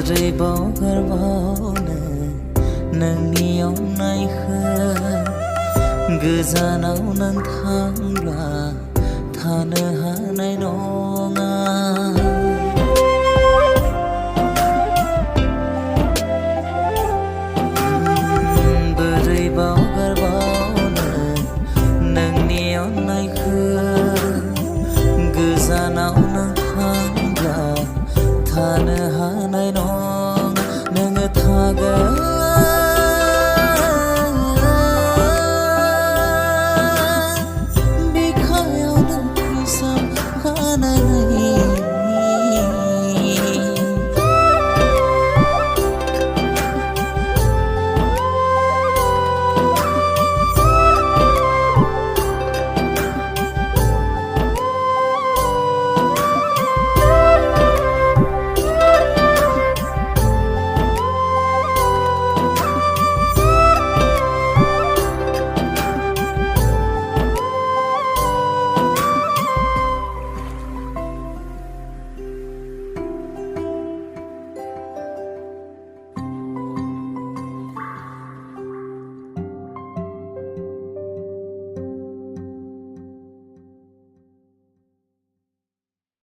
बोरै बावगारबावनो नोंनि अननायखौ गोजानाव नों थांब्ला थानो हानाय नङा बोरै बावगारबावनो नोंनि अननायखौ गोजानाव नों थांब्ला थानो हानाय